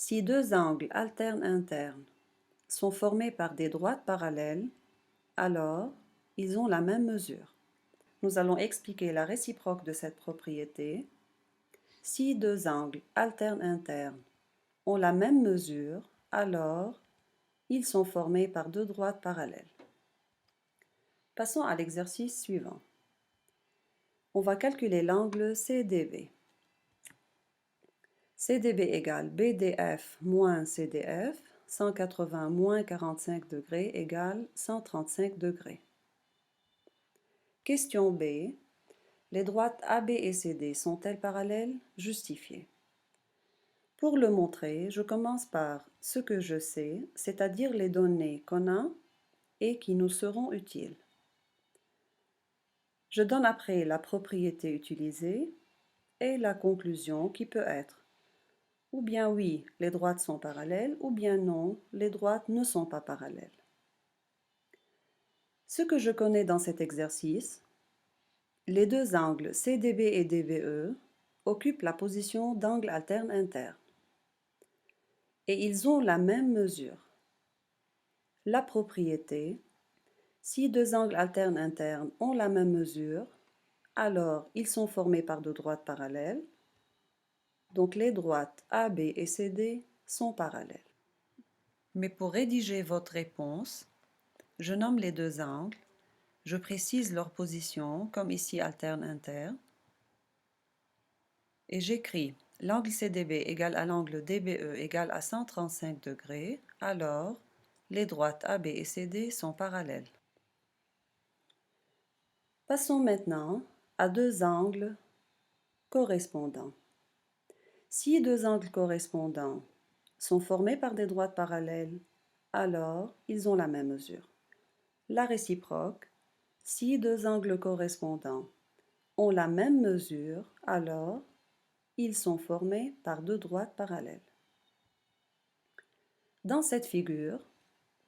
Si deux angles alternes internes sont formés par des droites parallèles, alors ils ont la même mesure. Nous allons expliquer la réciproque de cette propriété. Si deux angles alternes internes ont la même mesure, alors ils sont formés par deux droites parallèles. Passons à l'exercice suivant. On va calculer l'angle CDB. CDB égale BDF moins CDF, 180 moins 45 degrés égale 135 degrés. Question B. Les droites AB et CD sont-elles parallèles? Justifiez. Pour le montrer, je commence par ce que je sais, c'est-à-dire les données qu'on a et qui nous seront utiles. Je donne après la propriété utilisée et la conclusion qui peut être ou bien oui, les droites sont parallèles, ou bien non, les droites ne sont pas parallèles. Ce que je connais dans cet exercice, les deux angles CDB et DBE occupent la position d'angle alterne interne. Et ils ont la même mesure. La propriété, si deux angles alternes internes ont la même mesure, alors ils sont formés par deux droites parallèles. Donc les droites AB et CD sont parallèles. Mais pour rédiger votre réponse, je nomme les deux angles, je précise leur position, comme ici alterne interne, et j'écris l'angle CDB égale à l'angle DBE égale à 135 degrés, alors les droites AB et CD sont parallèles. Passons maintenant à deux angles correspondants. Si deux angles correspondants sont formés par des droites parallèles, alors ils ont la même mesure. La réciproque, si deux angles correspondants ont la même mesure, alors ils sont formés par deux droites parallèles. Dans cette figure,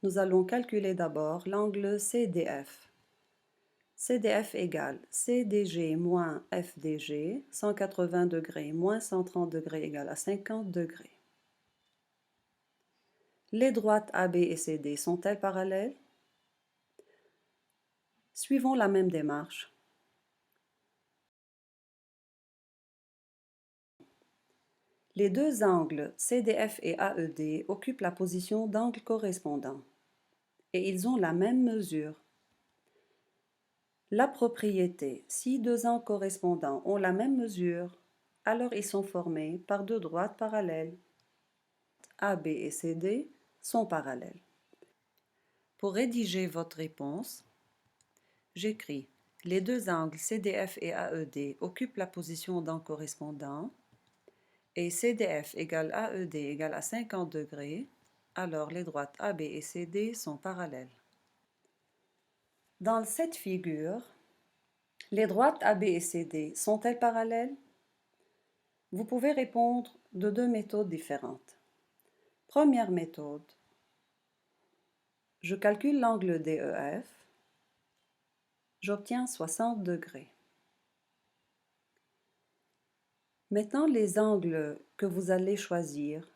nous allons calculer d'abord l'angle CDF. CDF égale CDG moins FDG, 180 degrés moins 130 degrés égale à 50 degrés. Les droites AB et CD sont-elles parallèles? Suivons la même démarche. Les deux angles CDF et AED occupent la position d'angles correspondants et ils ont la même mesure. La propriété, si deux angles correspondants ont la même mesure, alors ils sont formés par deux droites parallèles. AB et CD sont parallèles. Pour rédiger votre réponse, j'écris les deux angles CDF et AED occupent la position d'angle correspondant et CDF égale AED égale à 50 degrés, alors les droites AB et CD sont parallèles. Dans cette figure, les droites AB et CD sont-elles parallèles? Vous pouvez répondre de deux méthodes différentes. Première méthode, je calcule l'angle DEF, j'obtiens 60 degrés. Maintenant, les angles que vous allez choisir,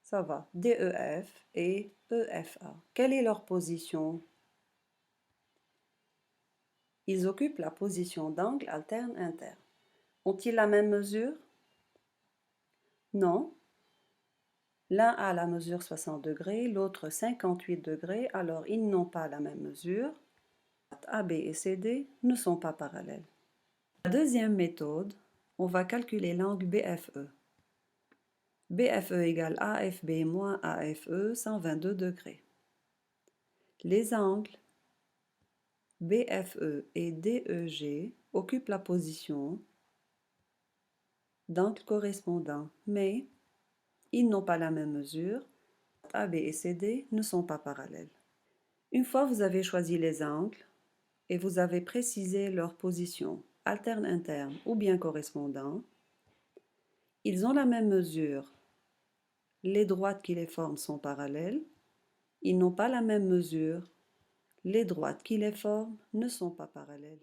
ça va, DEF et EFA. Quelle est leur position? Ils occupent la position d'angle alterne interne. Ont-ils la même mesure? Non. L'un a la mesure 60 degrés, l'autre 58 degrés, alors ils n'ont pas la même mesure. AB et CD ne sont pas parallèles. La deuxième méthode, on va calculer l'angle BFE. BFE égale AFB moins AFE, 122 degrés. Les angles BFE et DEG occupent la position d'angles correspondants, mais ils n'ont pas la même mesure. AB et CD ne sont pas parallèles. Une fois vous avez choisi les angles et vous avez précisé leur position, alterne interne ou bien correspondant, ils ont la même mesure. Les droites qui les forment sont parallèles. Ils n'ont pas la même mesure. Les droites qui les forment ne sont pas parallèles.